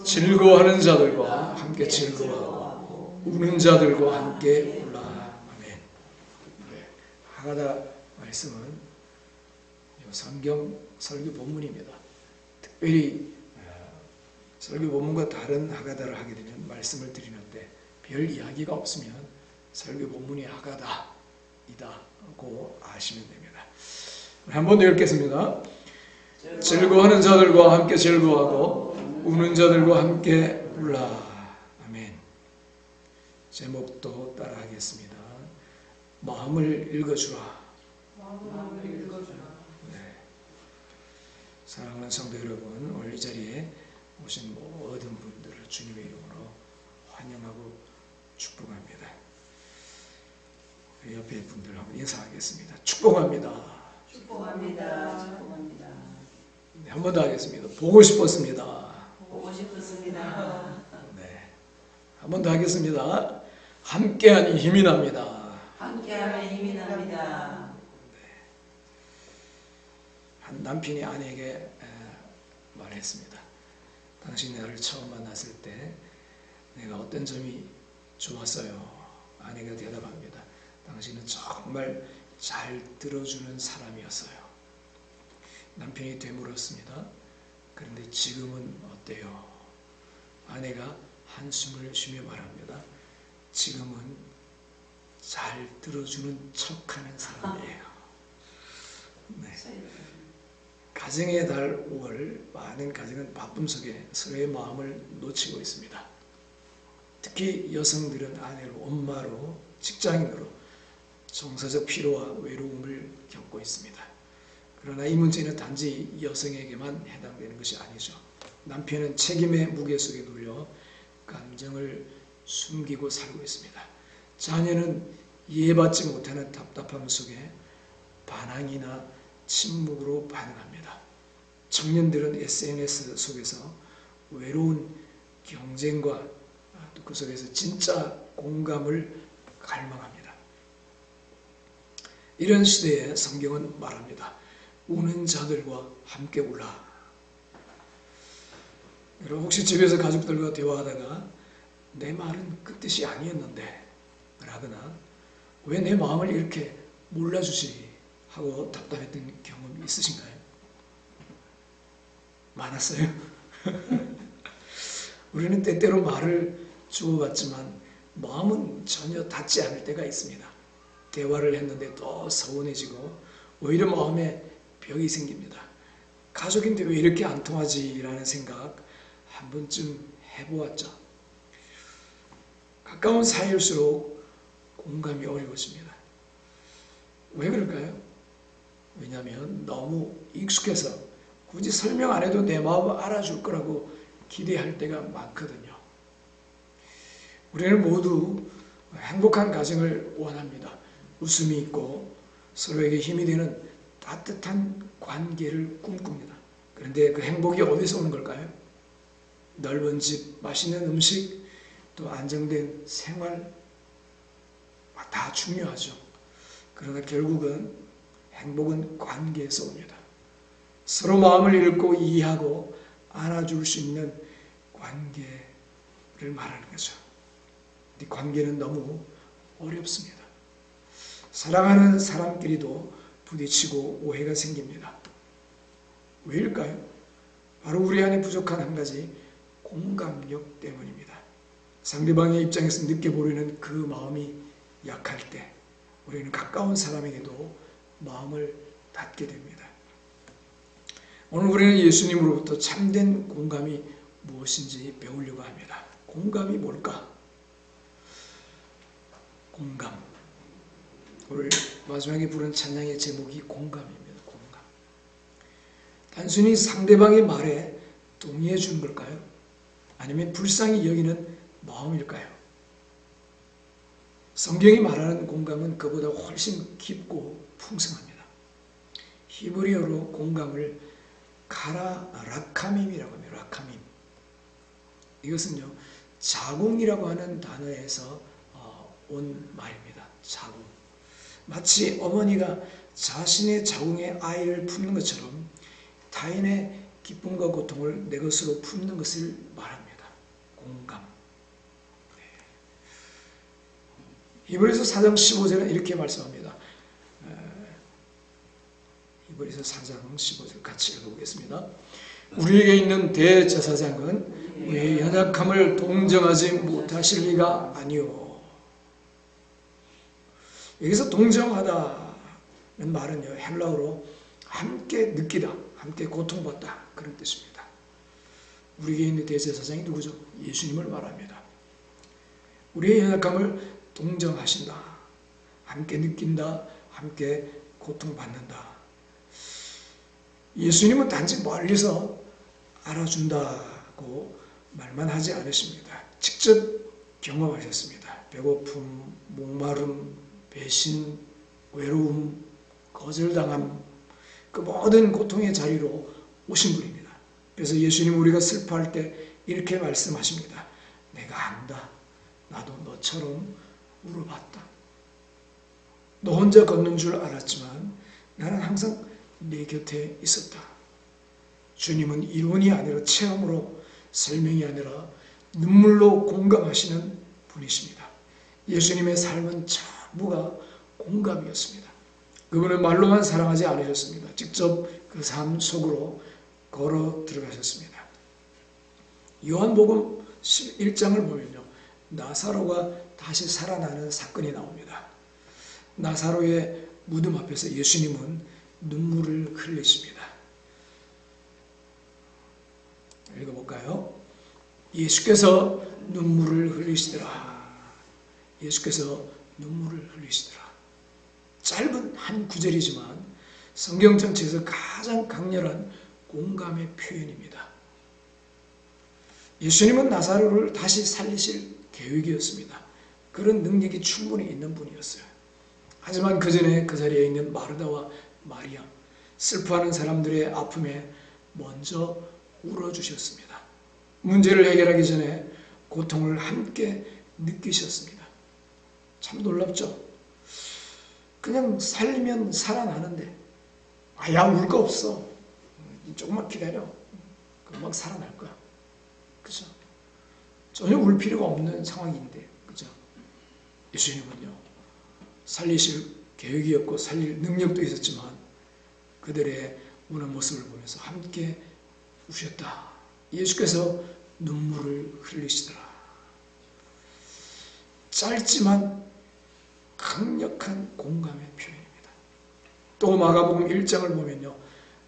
즐거워하는 자들과 함께 즐거워하고 우는 자들과 함께 울라. 아멘. 네. 하가다 말씀은 성경 설교 본문입니다. 특별히 설교 본문과 다른 하가다를 하게 되면 말씀을 드리는데 별 이야기가 없으면 설교 본문이 하가다이다고 아시면 됩니다. 한 번 더 읽겠습니다. 즐거워하는 자들과 함께 즐거워하고 우는 자들과 함께 울라. 아멘. 제목도 따라하겠습니다. 마음을 읽어주라. 네. 사랑하는 성도 여러분, 오늘 이 자리에 오신 모든 분들을 주님의 이름으로 환영하고 축복합니다. 옆에 분들하고 인사하겠습니다. 축복합니다. 축복합니다. 축복합니다. 네, 한 번 더 하겠습니다. 보고 싶었습니다. 보고 싶었습니다. 네, 한 번 더 하겠습니다. 함께하니 힘이 납니다. 함께하면 힘이 납니다. 한 남편이 아내에게 말했습니다. 당신이 나를 처음 만났을 때 내가 어떤 점이 좋았어요? 아내가 대답합니다. 당신은 정말 잘 들어주는 사람이었어요. 남편이 되물었습니다. 그런데 지금은 어때요? 아내가 한숨을 쉬며 말합니다. 지금은 잘 들어주는 척하는 사람이에요. 네. 가정의 달 5월 많은 가정은 바쁨 속에 서로의 마음을 놓치고 있습니다. 특히 여성들은 아내로, 엄마로, 직장인으로 정서적 피로와 외로움을 겪고 있습니다. 그러나 이 문제는 단지 여성에게만 해당되는 것이 아니죠. 남편은 책임의 무게 속에 눌려 감정을 숨기고 살고 있습니다. 자녀는 이해받지 못하는 답답함 속에 반항이나 침묵으로 반응합니다. 청년들은 SNS 속에서 외로운 경쟁과 그 속에서 진짜 공감을 갈망합니다. 이런 시대에 성경은 말합니다. 우는 자들과 함께 울라. 여러분 혹시 집에서 가족들과 대화하다가 내 말은 그 뜻이 아니었는데 라거나 왜 내 마음을 이렇게 몰라주지 하고 답답했던 경험이 있으신가요? 많았어요? 우리는 때때로 말을 주고받지만 마음은 전혀 닿지 않을 때가 있습니다. 대화를 했는데 더 서운해지고 오히려 마음에 벽이 생깁니다. 가족인데 왜 이렇게 안 통하지? 라는 생각 한 번쯤 해보았죠. 가까운 사이일수록 공감이 어려워집니다. 왜 그럴까요? 왜냐하면 너무 익숙해서 굳이 설명 안 해도 내 마음을 알아줄 거라고 기대할 때가 많거든요. 우리는 모두 행복한 가정을 원합니다. 웃음이 있고 서로에게 힘이 되는 따뜻한 관계를 꿈꿉니다. 그런데 그 행복이 어디서 오는 걸까요? 넓은 집, 맛있는 음식, 또 안정된 생활 다 중요하죠. 그러나 결국은 행복은 관계에서 옵니다. 서로 마음을 읽고 이해하고 안아줄 수 있는 관계를 말하는 거죠. 이 관계는 너무 어렵습니다. 사랑하는 사람끼리도 부딪히고 오해가 생깁니다. 왜일까요? 바로 우리 안에 부족한 한 가지 공감력 때문입니다. 상대방의 입장에서 느껴보려는 그 마음이 약할 때 우리는 가까운 사람에게도 마음을 닫게 됩니다. 오늘 우리는 예수님으로부터 참된 공감이 무엇인지 배우려고 합니다. 공감이 뭘까? 공감. 오늘 마지막에 부른 찬양의 제목이 공감입니다. 공감. 단순히 상대방의 말에 동의해 주는 걸까요? 아니면 불쌍히 여기는 마음일까요? 성경이 말하는 공감은 그보다 훨씬 깊고 풍성합니다. 히브리어로 공감을 라카밈이라고 합니다. 라카밈. 이것은요, 자궁이라고 하는 단어에서 온 말입니다. 자궁. 마치 어머니가 자신의 자궁에 아이를 품는 것처럼 타인의 기쁨과 고통을 내 것으로 품는 것을 말합니다. 공감. 히브리서 4장 15절은 이렇게 말씀합니다. 히브리서 4장 15절 같이 읽어보겠습니다. 우리에게 있는 대제사장은 우리의 연약함을 동정하지 못하실 리가 아니오. 여기서 동정하다는 말은요, 헬라어로 함께 느끼다, 함께 고통받다 그런 뜻입니다. 우리에게 있는 대제사장이 누구죠? 예수님을 말합니다. 우리의 연약함을 동정하신다, 함께 느낀다, 함께 고통받는다. 예수님은 단지 멀리서 알아준다고 말만 하지 않으십니다. 직접 경험하셨습니다. 배고픔, 목마름, 배신, 외로움, 거절당함, 그 모든 고통의 자리로 오신 분입니다. 그래서 예수님 우리가 슬퍼할 때 이렇게 말씀하십니다. 내가 안다. 나도 너처럼 울어봤다. 너 혼자 걷는 줄 알았지만 나는 항상 내 곁에 있었다. 주님은 이론이 아니라 체험으로, 설명이 아니라 눈물로 공감하시는 분이십니다. 예수님의 삶은 전부가 공감이었습니다. 그분은 말로만 사랑하지 않으셨습니다. 직접 그 삶 속으로 걸어 들어가셨습니다. 요한복음 1장을 보면요, 나사로가 다시 살아나는 사건이 나옵니다. 나사로의 무덤 앞에서 예수님은 눈물을 흘리십니다. 읽어볼까요? 예수께서 눈물을 흘리시더라. 예수께서 눈물을 흘리시더라. 짧은 한 구절이지만 성경 전체에서 가장 강렬한 공감의 표현입니다. 예수님은 나사로를 다시 살리실 계획이었습니다. 그런 능력이 충분히 있는 분이었어요. 하지만 그 전에 그 자리에 있는 마르다와 마리아, 슬퍼하는 사람들의 아픔에 먼저 울어주셨습니다. 문제를 해결하기 전에 고통을 함께 느끼셨습니다. 참 놀랍죠? 그냥 살면 살아나는데, 야, 울 거 없어. 조금만 기다려. 금방 살아날 거야. 그죠? 전혀 울 필요가 없는 상황인데, 그죠? 예수님은요, 살리실 계획이었고 살릴 능력도 있었지만 그들의 우는 모습을 보면서 함께 우셨다. 예수께서 눈물을 흘리시더라. 짧지만 강력한 공감의 표현입니다. 또 마가복음 1장을 보면요,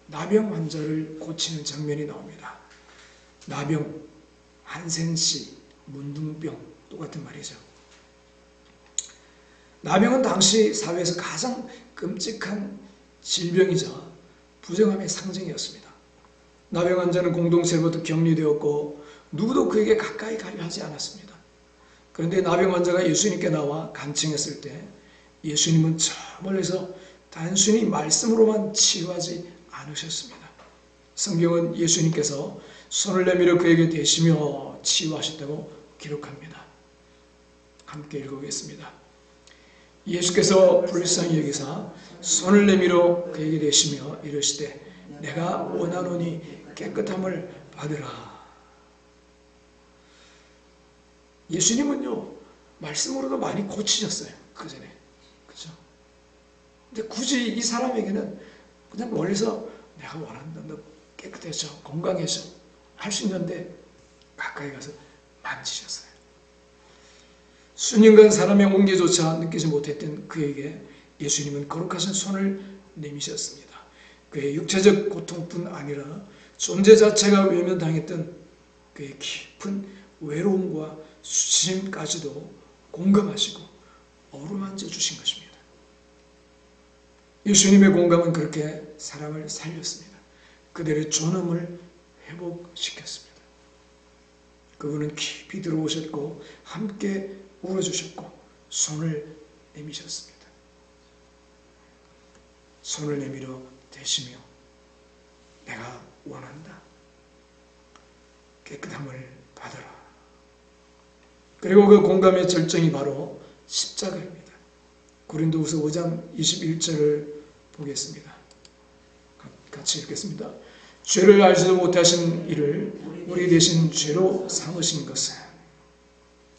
나병 환자를 고치는 장면이 나옵니다. 나병, 한센시, 문둥병, 똑같은 말이죠. 나병은 당시 사회에서 가장 끔찍한 질병이자 부정함의 상징이었습니다. 나병 환자는 공동체로부터 격리되었고 누구도 그에게 가까이 가려 하지 않았습니다. 그런데 나병 환자가 예수님께 나와 간청했을 때 예수님은 저 멀리서 단순히 말씀으로만 치유하지 않으셨습니다. 성경은 예수님께서 손을 내밀어 그에게 대시며 치유하셨다고 기록합니다. 함께 읽어보겠습니다. 예수께서 불쌍히 여기사 손을 내밀어 그에게 대시며 이르시되 내가 원하노니 깨끗함을 받으라. 예수님은요, 말씀으로도 많이 고치셨어요. 그 전에. 그죠? 근데 굳이 이 사람에게는 그냥 멀리서 내가 원한다. 너 깨끗해져. 건강해져. 할 수 있는데 가까이 가서 만지셨어요. 수년간 사람의 온기조차 느끼지 못했던 그에게 예수님은 거룩하신 손을 내미셨습니다. 그의 육체적 고통뿐 아니라 존재 자체가 외면당했던 그의 깊은 외로움과 수치심까지도 공감하시고 어루만져 주신 것입니다. 예수님의 공감은 그렇게 사람을 살렸습니다. 그들의 존엄을 회복시켰습니다. 그분은 깊이 들어오셨고 함께 울어주셨고 손을 내미셨습니다. 손을 내밀어 대시며 내가 원한다. 깨끗함을 받아라. 그리고 그 공감의 절정이 바로 십자가입니다. 고린도후서 5장 21절을 보겠습니다. 같이 읽겠습니다. 죄를 알지도 못하신 이를 우리 대신 죄로 삼으신 것은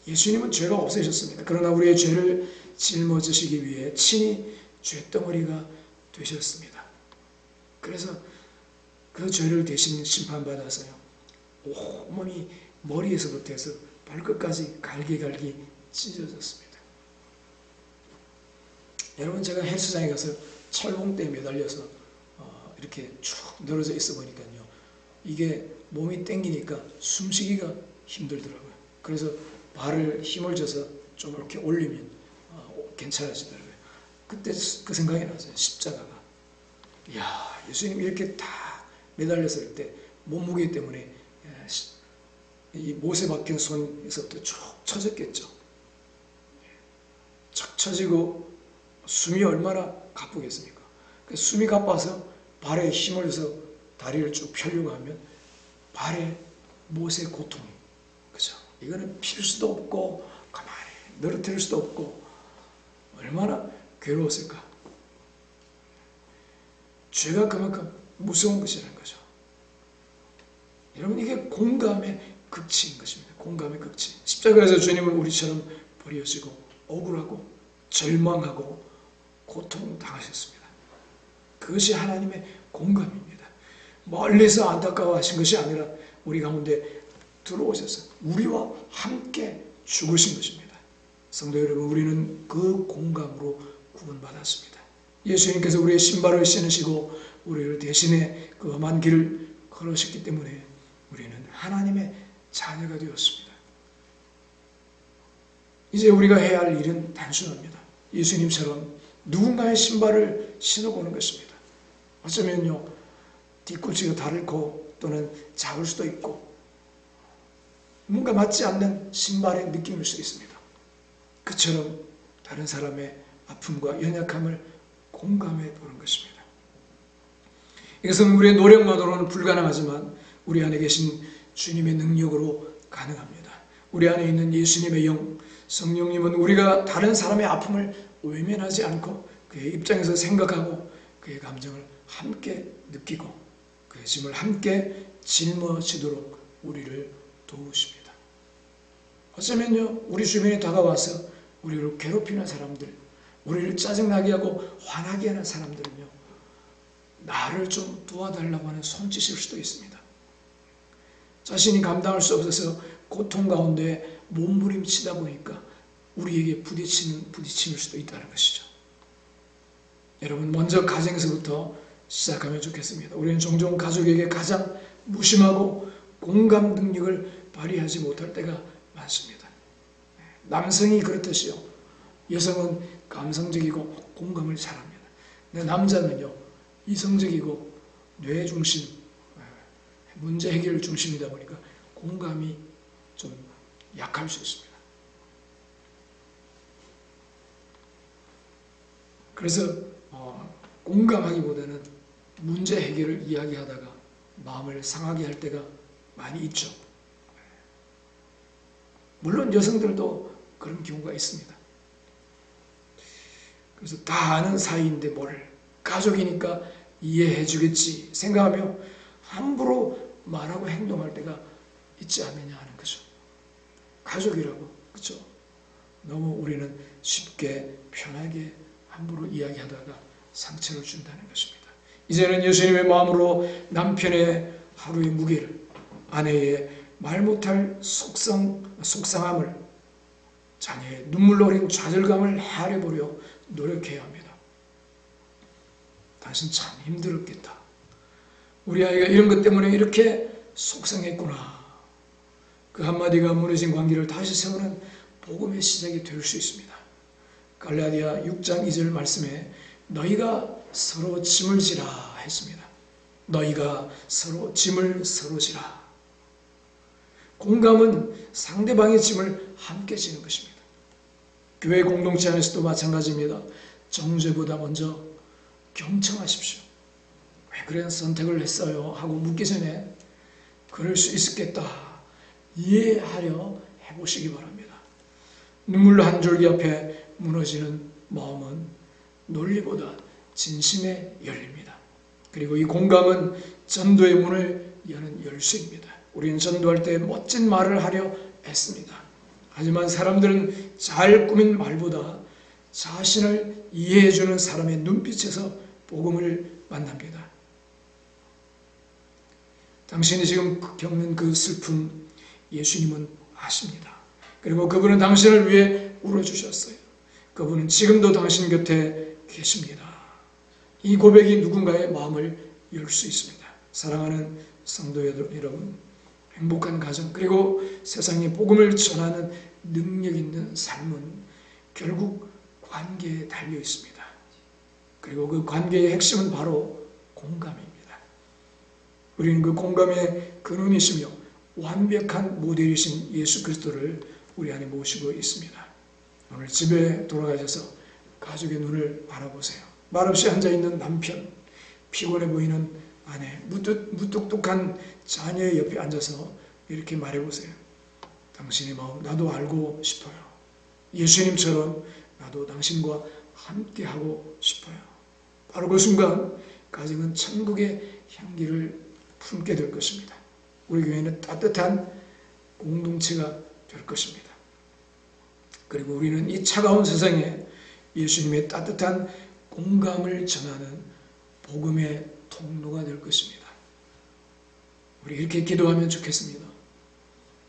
예수님은 죄가 없으셨습니다. 그러나 우리의 죄를 짊어지시기 위해 친히 죄덩어리가 되셨습니다. 그래서 그 죄를 대신 심판받아서요, 온몸이 머리에서부터 해서 발끝까지 갈기갈기 찢어졌습니다. 여러분, 제가 헬스장에 가서 철봉대에 매달려서 이렇게 쭉 늘어져 있어 보니까요, 이게 몸이 땡기니까 숨쉬기가 힘들더라고요. 그래서 발을 힘을 줘서 좀 이렇게 올리면 괜찮아지더라고요. 그때 그 생각이 났어요. 십자가가. 이야, 예수님 이렇게 다 매달렸을 때 몸무게 때문에 이 못에 박힌 손에서부터 쭉 처졌겠죠. 척 처지고 숨이 얼마나 가쁘겠습니까? 숨이 가빠서 발에 힘을 줘서 다리를 쭉 펴려고 하면 발에 못의 고통이, 그죠? 이거는 필 수도 없고 가만히 늘어뜨릴 수도 없고 얼마나 괴로웠을까? 죄가 그만큼 무서운 것이라는 거죠. 여러분, 이게 공감의 극치인 것입니다. 공감의 극치. 십자가에서 주님은 우리처럼 버려지고 억울하고 절망하고 고통당하셨습니다. 그것이 하나님의 공감입니다. 멀리서 안타까워하신 것이 아니라 우리 가운데 들어오셔서 우리와 함께 죽으신 것입니다. 성도 여러분, 우리는 그 공감으로 구원받았습니다. 예수님께서 우리의 신발을 신으시고 우리를 대신에 그 험한 길을 걸으셨기 때문에 우리는 하나님의 자녀가 되었습니다. 이제 우리가 해야 할 일은 단순합니다. 예수님처럼 누군가의 신발을 신어보는 것입니다. 어쩌면요, 뒤꿈치가 다르고 또는 작을 수도 있고 뭔가 맞지 않는 신발의 느낌일 수 있습니다. 그처럼 다른 사람의 아픔과 연약함을 공감해 보는 것입니다. 이것은 우리의 노력만으로는 불가능하지만 우리 안에 계신 주님의 능력으로 가능합니다. 우리 안에 있는 예수님의 영, 성령님은 우리가 다른 사람의 아픔을 외면하지 않고 그의 입장에서 생각하고 그의 감정을 함께 느끼고 그의 짐을 함께 짊어지도록 우리를 도우십니다. 어쩌면요, 우리 주변에 다가와서 우리를 괴롭히는 사람들, 우리를 짜증나게 하고 화나게 하는 사람들은요, 나를 좀 도와달라고 하는 손짓일 수도 있습니다. 자신이 감당할 수 없어서 고통 가운데 몸부림치다 보니까 우리에게 부딪힘일 수도 있다는 것이죠. 여러분, 먼저 가정에서부터 시작하면 좋겠습니다. 우리는 종종 가족에게 가장 무심하고 공감 능력을 발휘하지 못할 때가 많습니다. 남성이 그렇듯이요, 여성은 감성적이고 공감을 잘합니다. 근데 남자는요, 이성적이고 뇌 중심, 문제 해결 중심이다 보니까 공감이 좀 약할 수 있습니다. 그래서 공감하기보다는 문제 해결을 이야기하다가 마음을 상하게 할 때가 많이 있죠. 물론 여성들도 그런 경우가 있습니다. 그래서 다 아는 사이인데 뭘 가족이니까 이해해 주겠지 생각하며 함부로 말하고 행동할 때가 있지 않느냐 하는 거죠. 가족이라고, 그렇죠? 너무 우리는 쉽게 편하게 함부로 이야기하다가 상처를 준다는 것입니다. 이제는 예수님의 마음으로 남편의 하루의 무게를, 아내의 말 못할 속상함을, 자녀의 눈물로 어린 좌절감을 헤아려보려 노력해야 합니다. 당신 참 힘들었겠다. 우리 아이가 이런 것 때문에 이렇게 속상했구나. 그 한마디가 무너진 관계를 다시 세우는 복음의 시작이 될 수 있습니다. 갈라디아 6장 2절 말씀에 너희가 서로 짐을 지라 했습니다. 너희가 서로 짐을 서로 지라. 공감은 상대방의 짐을 함께 지는 것입니다. 교회 공동체 안에서도 마찬가지입니다. 정죄보다 먼저 경청하십시오. 왜 그런 선택을 했어요? 하고 묻기 전에 그럴 수 있겠다 이해하려 해보시기 바랍니다. 눈물 한 줄기 앞에 무너지는 마음은 논리보다 진심에 열립니다. 그리고 이 공감은 전도의 문을 여는 열쇠입니다. 우리는 전도할 때 멋진 말을 하려 애씁니다. 하지만 사람들은 잘 꾸민 말보다 자신을 이해해주는 사람의 눈빛에서 복음을 만납니다. 당신이 지금 겪는 그 슬픔 예수님은 아십니다. 그리고 그분은 당신을 위해 울어주셨어요. 그분은 지금도 당신 곁에 계십니다. 이 고백이 누군가의 마음을 열 수 있습니다. 사랑하는 성도 여러분, 행복한 가정 그리고 세상에 복음을 전하는 능력 있는 삶은 결국 관계에 달려 있습니다. 그리고 그 관계의 핵심은 바로 공감입니다. 우리는 그 공감의 근원이시며 완벽한 모델이신 예수 그리스도를 우리 안에 모시고 있습니다. 오늘 집에 돌아가셔서 가족의 눈을 바라보세요. 말없이 앉아있는 남편, 피곤해 보이는 아내, 무뚝뚝한 자녀의 옆에 앉아서 이렇게 말해보세요. 당신의 마음 나도 알고 싶어요. 예수님처럼 나도 당신과 함께하고 싶어요. 바로 그 순간 가정은 천국의 향기를 품게 될 것입니다. 우리 교회는 따뜻한 공동체가 될 것입니다. 그리고 우리는 이 차가운 세상에 예수님의 따뜻한 공감을 전하는 복음의 통로가 될 것입니다. 우리 이렇게 기도하면 좋겠습니다.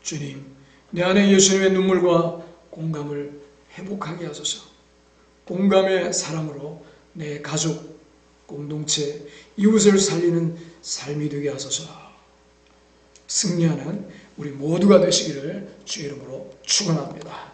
주님, 내 안에 예수님의 눈물과 공감을 회복하게 하소서. 공감의 사랑으로 내 가족, 공동체, 이웃을 살리는 삶이 되게 하소서. 승리하는 우리 모두가 되시기를 주의 이름으로 축원합니다.